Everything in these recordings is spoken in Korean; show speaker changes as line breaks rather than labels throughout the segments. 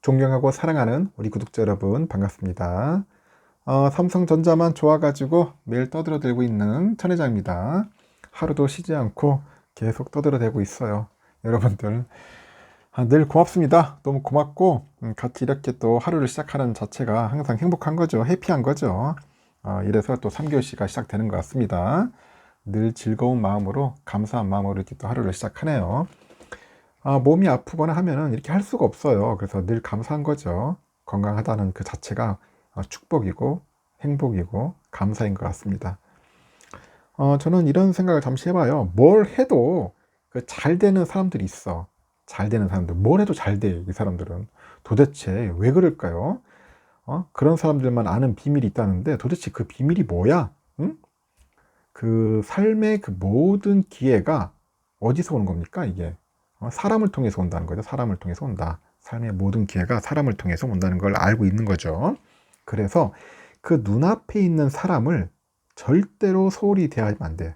존경하고 사랑하는 우리 구독자 여러분 반갑습니다. 삼성전자만 좋아가지고 매일 떠들어대고 있는 천 회장입니다. 하루도 쉬지 않고 계속 떠들어대고 있어요. 여러분들 늘 고맙습니다. 너무 고맙고 같이 이렇게 또 하루를 시작하는 자체가 항상 행복한 거죠. 해피한 거죠. 이래서 또 3교시가 시작되는 것 같습니다. 늘 즐거운 마음으로 감사한 마음으로 이렇게 또 하루를 시작하네요. 몸이 아프거나 하면은 이렇게 할 수가 없어요. 그래서 늘 감사한 거죠. 건강하다는 그 자체가 축복이고 행복이고 감사인 것 같습니다. 저는 이런 생각을 잠시 해봐요. 뭘 해도 그 잘 되는 사람들이 있어. 잘 되는 사람들. 뭘 해도 잘 돼, 이 사람들은. 도대체 왜 그럴까요? 그런 사람들만 아는 비밀이 있다는데 도대체 그 비밀이 뭐야? 응? 그 삶의 그 모든 기회가 어디서 오는 겁니까, 이게? 사람을 통해서 온다는 거죠. 사람을 통해서 온다. 삶의 모든 기회가 사람을 통해서 온다는 걸 알고 있는 거죠. 그래서 그 눈앞에 있는 사람을 절대로 소홀히 대하면 안 돼.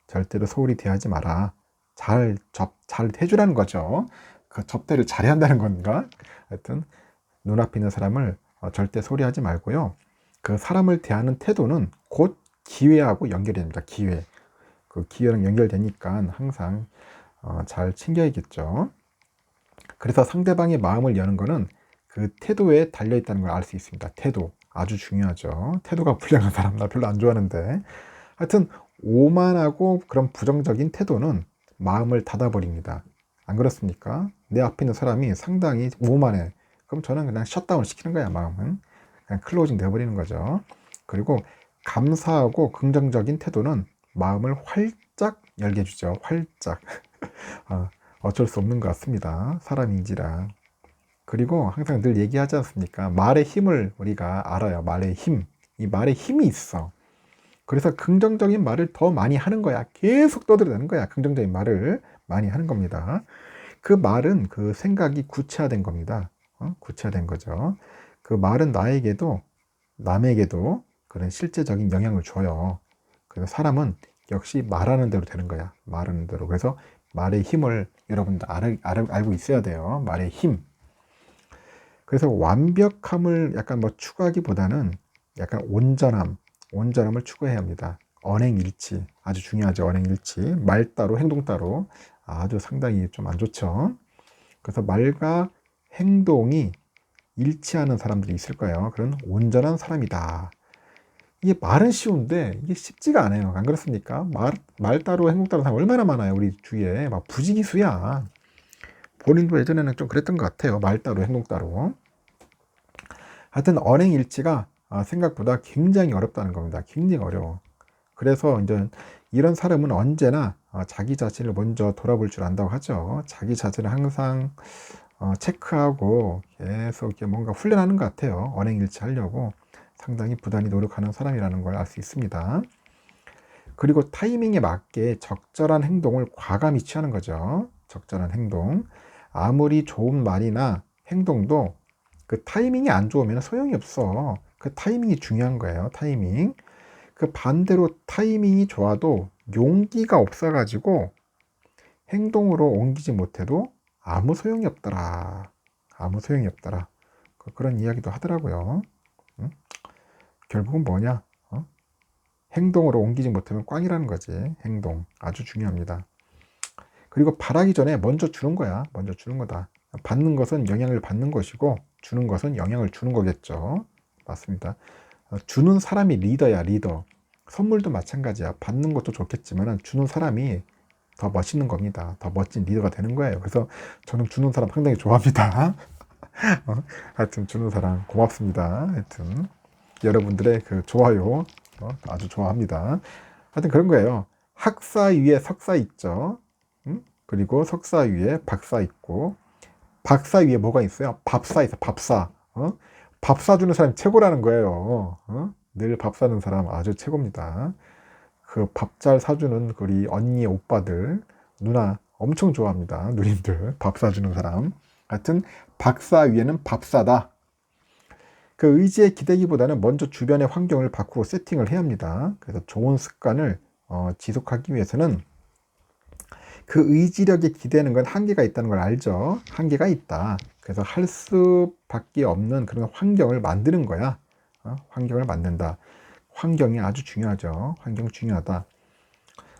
절대로 소홀히 대하지 마라. 잘 해주라는 거죠. 그 접대를 잘해야 한다는 건가? 하여튼 눈앞에 있는 사람을 절대 소홀히 하지 말고요. 그 사람을 대하는 태도는 곧 기회하고 연결이 됩니다. 기회. 그 기회랑 연결되니까 항상 잘 챙겨야겠죠. 그래서 상대방의 마음을 여는 거는 그 태도에 달려 있다는 걸 알 수 있습니다. 태도 아주 중요하죠. 태도가 불량한 사람 나 별로 안 좋아하는데 하여튼 오만하고 그런 부정적인 태도는 마음을 닫아버립니다. 안 그렇습니까? 내 앞에 있는 사람이 상당히 오만해. 그럼 저는 그냥 셧다운 시키는 거야. 마음은 그냥 클로징 되어버리는 거죠. 그리고 감사하고 긍정적인 태도는 마음을 활짝 열게 해주죠. 활짝. 어쩔 수 없는 것 같습니다. 사람인지라. 그리고 항상 늘 얘기하지 않습니까? 말의 힘을 우리가 알아요. 말의 힘. 이 말의 힘이 있어. 그래서 긍정적인 말을 더 많이 하는 거야. 계속 떠들어대는 거야. 긍정적인 말을 많이 하는 겁니다. 그 말은 그 생각이 구체화된 겁니다. 구체화된 거죠. 그 말은 나에게도 남에게도 그런 실제적인 영향을 줘요. 그래서 사람은 역시 말하는 대로 되는 거야. 말하는 대로. 그래서 말의 힘을 여러분들 알고 있어야 돼요. 말의 힘. 그래서 완벽함을 약간 뭐 추구하기보다는 약간 온전함을 추구해야 합니다. 언행일치. 아주 중요하죠. 언행일치. 말 따로 행동 따로 아주 상당히 좀 안 좋죠. 그래서 말과 행동이 일치하는 사람들이 있을 거예요. 그런 온전한 사람이다. 이게 말은 쉬운데 이게 쉽지가 않아요. 안 그렇습니까? 말 따로 행동 따로 사람 얼마나 많아요. 우리 주위에 막 부지기수야. 본인도 예전에는 좀 그랬던 것 같아요. 말 따로 행동 따로. 하여튼 언행일치가 생각보다 굉장히 어렵다는 겁니다. 굉장히 어려워. 그래서 이제 이런 사람은 언제나 자기 자신을 먼저 돌아볼 줄 안다고 하죠. 자기 자신을 항상 체크하고 계속 이렇게 뭔가 훈련하는 것 같아요. 언행일치 하려고 상당히 부단히 노력하는 사람이라는 걸 알 수 있습니다. 그리고 타이밍에 맞게 적절한 행동을 과감히 취하는 거죠. 적절한 행동. 아무리 좋은 말이나 행동도 그 타이밍이 안 좋으면 소용이 없어. 그 타이밍이 중요한 거예요. 타이밍. 그 반대로 타이밍이 좋아도 용기가 없어가지고 행동으로 옮기지 못해도 아무 소용이 없더라. 아무 소용이 없더라. 그런 이야기도 하더라고요. 응? 결국은 뭐냐? 행동으로 옮기지 못하면 꽝이라는 거지. 행동. 아주 중요합니다. 그리고 바라기 전에 먼저 주는 거야. 먼저 주는 거다. 받는 것은 영향을 받는 것이고 주는 것은 영향을 주는 거겠죠. 맞습니다. 주는 사람이 리더야, 리더. 선물도 마찬가지야. 받는 것도 좋겠지만 주는 사람이 더 멋있는 겁니다. 더 멋진 리더가 되는 거예요. 그래서 저는 주는 사람 상당히 좋아합니다. 하여튼 주는 사람 고맙습니다. 하여튼 여러분들의 그 좋아요 아주 좋아합니다. 하여튼 그런 거예요. 학사 위에 석사 있죠. 그리고 석사 위에 박사 있고 박사 위에 뭐가 있어요? 밥사 있어. 밥사. 밥 사주는 사람이 최고라는 거예요. 늘 밥 사는 사람 아주 최고입니다. 그 밥 잘 사주는 우리 언니 오빠들 누나 엄청 좋아합니다. 누님들 밥 사주는 사람. 하여튼 박사 위에는 밥사다. 그 의지에 기대기보다는 먼저 주변의 환경을 바꾸고 세팅을 해야 합니다. 그래서 좋은 습관을 지속하기 위해서는 그 의지력에 기대는 건 한계가 있다는 걸 알죠. 한계가 있다. 그래서 할 수밖에 없는 그런 환경을 만드는 거야. 환경을 만든다. 환경이 아주 중요하죠. 환경 중요하다.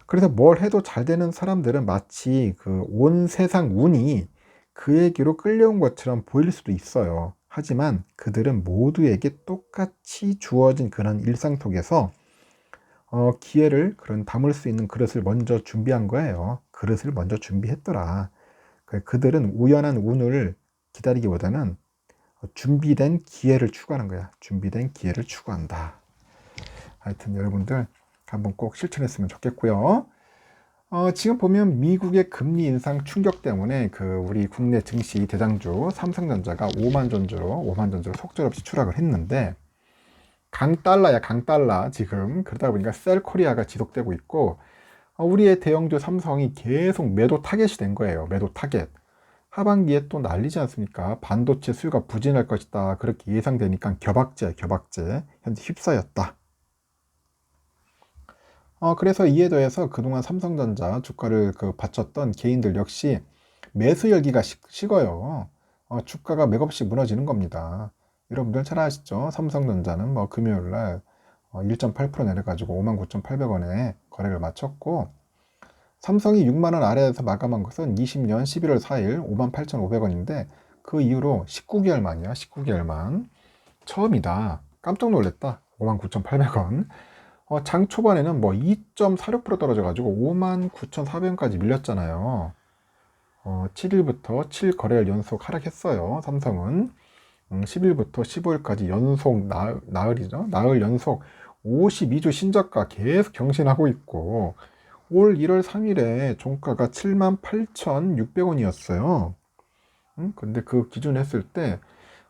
그래서 뭘 해도 잘 되는 사람들은 마치 그 온 세상 운이 그에게로 끌려온 것처럼 보일 수도 있어요. 하지만 그들은 모두에게 똑같이 주어진 그런 일상 속에서 기회를 그런 담을 수 있는 그릇을 먼저 준비한 거예요. 그릇을 먼저 준비했더라. 그들은 우연한 운을 기다리기보다는 준비된 기회를 추구하는 거야. 준비된 기회를 추구한다. 하여튼 여러분들 한번 꼭 실천했으면 좋겠고요. 지금 보면 미국의 금리 인상 충격 때문에 우리 국내 증시 대장주 삼성전자가 5만 전주로 속절없이 추락을 했는데 강달러야 강달러 지금. 그러다 보니까 셀코리아가 지속되고 있고 우리의 대형주 삼성이 계속 매도 타겟이 된 거예요. 매도 타겟. 하반기에 또 난리지 않습니까? 반도체 수요가 부진할 것이다. 그렇게 예상되니까 겨박제 현재 휩싸였다. 그래서 이에 더해서 그동안 삼성전자 주가를 받쳤던 개인들 역시 매수 열기가 식어요. 주가가 맥없이 무너지는 겁니다. 여러분들 잘 아시죠? 삼성전자는 뭐 금요일날 1.8% 내려가지고 59,800원에 거래를 마쳤고, 삼성이 6만원 아래에서 마감한 것은 20년 11월 4일 58,500원인데 그 이후로 19개월 만이야. 19개월 만. 처음이다. 깜짝 놀랐다. 59,800원. 장 초반에는 뭐 2.46% 떨어져가지고 59,400원까지 밀렸잖아요. 7일부터 7거래일 연속 하락했어요. 삼성은 10일부터 15일까지 연속 나흘이죠. 나흘 연속 52주 신저가 계속 경신하고 있고, 올 1월 3일에 종가가 78,600원이었어요. 근데 그 기준 했을 때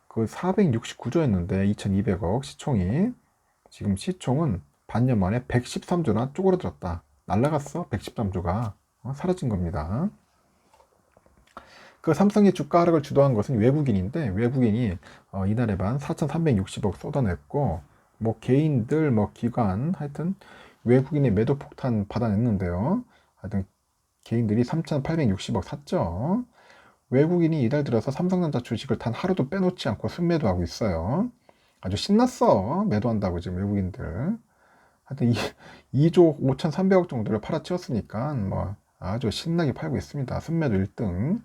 그 469조였는데 2,200억 시총이, 지금 시총은 반년 만에 113조나 쪼그라들었다. 날라갔어. 113조가 사라진 겁니다. 그 삼성의 주가 하락을 주도한 것은 외국인인데, 외국인이 이날에 반 4,360억 쏟아냈고, 뭐 개인들 뭐 기관 하여튼 외국인의 매도 폭탄 받아냈는데요. 하여튼 개인들이 3,860억 샀죠. 외국인이 이달 들어서 삼성전자 주식을 단 하루도 빼놓지 않고 순매도하고 있어요. 아주 신났어. 매도한다고 지금 외국인들. 하여튼 2조 5,300억 정도를 팔아치웠으니까 뭐 아주 신나게 팔고 있습니다. 순매도 1등.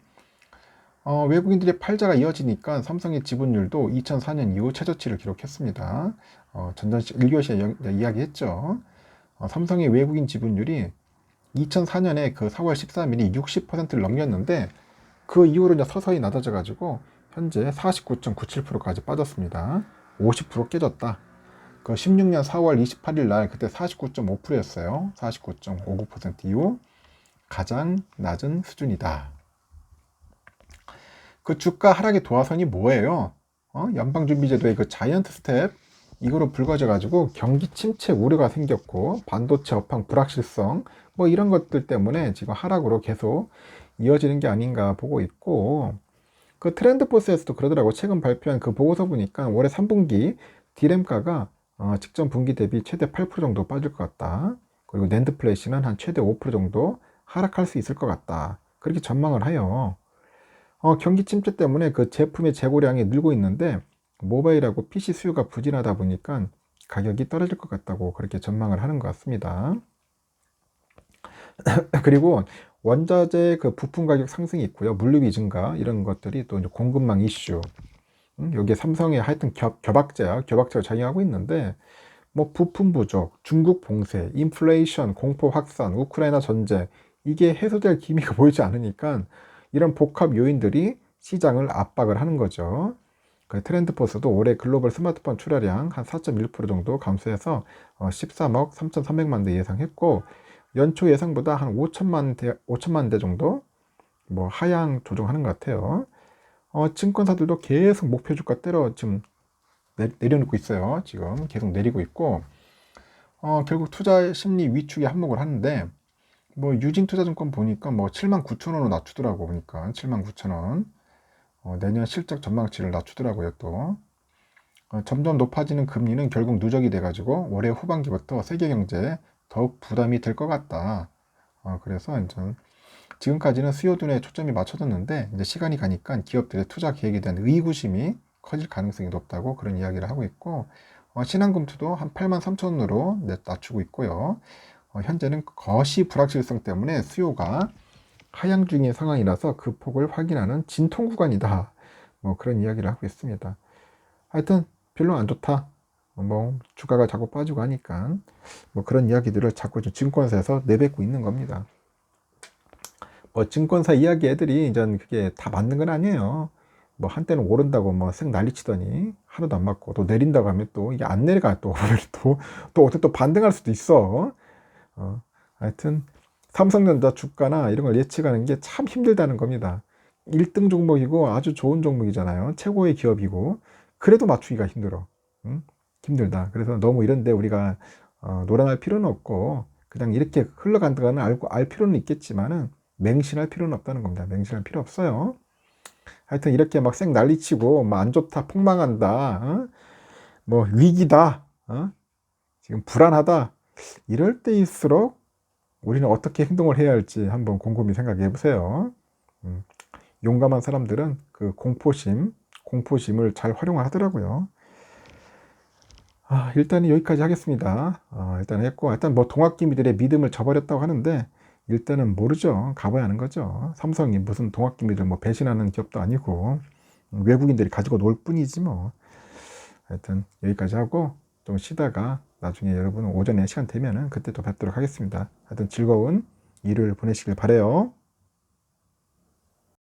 외국인들의 팔자가 이어지니까 삼성의 지분율도 2004년 이후 최저치를 기록했습니다. 전전시 1교시에 이야기했죠. 삼성의 외국인 지분율이 2004년에 그 4월 13일이 60%를 넘겼는데 그 이후로 이제 서서히 낮아져 가지고 현재 49.97%까지 빠졌습니다. 50% 깨졌다. 그 16년 4월 28일 날 그때 49.5%였어요. 49.59% 이후 가장 낮은 수준이다. 그 주가 하락의 도화선이 뭐예요? 연방준비제도의 그 자이언트 스텝, 이거로 불거져 가지고 경기 침체 우려가 생겼고, 반도체 업황 불확실성 뭐 이런 것들 때문에 지금 하락으로 계속 이어지는 게 아닌가 보고 있고, 그 트렌드포스에서도 그러더라고. 최근 발표한 그 보고서 보니까 올해 3분기 디램가가 직전 분기 대비 최대 8% 정도 빠질 것 같다. 그리고 낸드 플래시는 한 최대 5% 정도 하락할 수 있을 것 같다. 그렇게 전망을 해요. 경기 침체 때문에 그 제품의 재고량이 늘고 있는데 모바일하고 PC 수요가 부진하다 보니까 가격이 떨어질 것 같다고 그렇게 전망을 하는 것 같습니다. 그리고 원자재 그 부품 가격 상승이 있고요. 물류비 증가 이런 것들이 또 이제 공급망 이슈. 여기에 삼성의 하여튼 겨박제가 작용하고 있는데, 뭐 부품 부족, 중국 봉쇄, 인플레이션, 공포 확산, 우크라이나 전쟁, 이게 해소될 기미가 보이지 않으니까 이런 복합 요인들이 시장을 압박을 하는 거죠. 그 트렌드포스도 올해 글로벌 스마트폰 출하량 한 4.1% 정도 감소해서 13억 3,300만 대 예상했고, 연초 예상보다 한 5천만 대 정도 뭐 하향 조정하는 것 같아요. 증권사들도 계속 목표 주가 때려 지금 내려놓고 있어요. 지금 계속 내리고 있고, 결국 투자 심리 위축에 한몫을 하는데, 뭐 유진투자증권 보니까 뭐 79,000원으로 낮추더라고. 보니까 79,000원. 내년 실적 전망치를 낮추더라고요. 또 점점 높아지는 금리는 결국 누적이 돼가지고 올해 후반기부터 세계 경제에 더욱 부담이 될 것 같다. 그래서 이제 지금까지는 수요둔에 초점이 맞춰졌는데 이제 시간이 가니까 기업들의 투자 계획에 대한 의구심이 커질 가능성이 높다고 그런 이야기를 하고 있고, 신한금투도 한 83,000원으로 낮추고 있고요. 현재는 거시 불확실성 때문에 수요가 하향 중인 상황이라서 그 폭을 확인하는 진통 구간이다. 뭐 그런 이야기를 하고 있습니다. 하여튼 별로 안 좋다. 뭐 주가가 자꾸 빠지고 하니까 뭐 그런 이야기들을 자꾸 증권사에서 내뱉고 있는 겁니다. 뭐 증권사 이야기 애들이 이제 그게 다 맞는 건 아니에요. 뭐 한때는 오른다고 뭐 생 난리치더니 하나도 안 맞고, 또 내린다고 하면 또 이게 안 내려가, 또 어떻게 또 반등할 수도 있어. 하여튼 삼성전자 주가나 이런 걸 예측하는 게 참 힘들다는 겁니다. 1등 종목이고 아주 좋은 종목이잖아요. 최고의 기업이고, 그래도 맞추기가 힘들어. 응? 힘들다. 그래서 너무 이런데 우리가 노란할 필요는 없고, 그냥 이렇게 흘러간다는 알 필요는 있겠지만은 맹신할 필요는 없다는 겁니다. 맹신할 필요 없어요. 하여튼 이렇게 막 쌩 난리치고 뭐 안 좋다, 폭망한다, 뭐 위기다, 지금 불안하다, 이럴 때일수록 우리는 어떻게 행동을 해야 할지 한번 곰곰이 생각해 보세요. 용감한 사람들은 그 공포심을 잘 활용하더라고요. 일단은 여기까지 하겠습니다. 일단 했고, 일단 뭐 동학개미들의 믿음을 저버렸다고 하는데, 일단은 모르죠. 가봐야 하는 거죠. 삼성이 무슨 동학개미들 뭐 배신하는 기업도 아니고, 외국인들이 가지고 놀 뿐이지 뭐. 하여튼 여기까지 하고 좀 쉬다가 나중에 여러분 오전에 시간 되면은 그때 또 뵙도록 하겠습니다. 하여튼 즐거운 일요일 보내시길 바래요.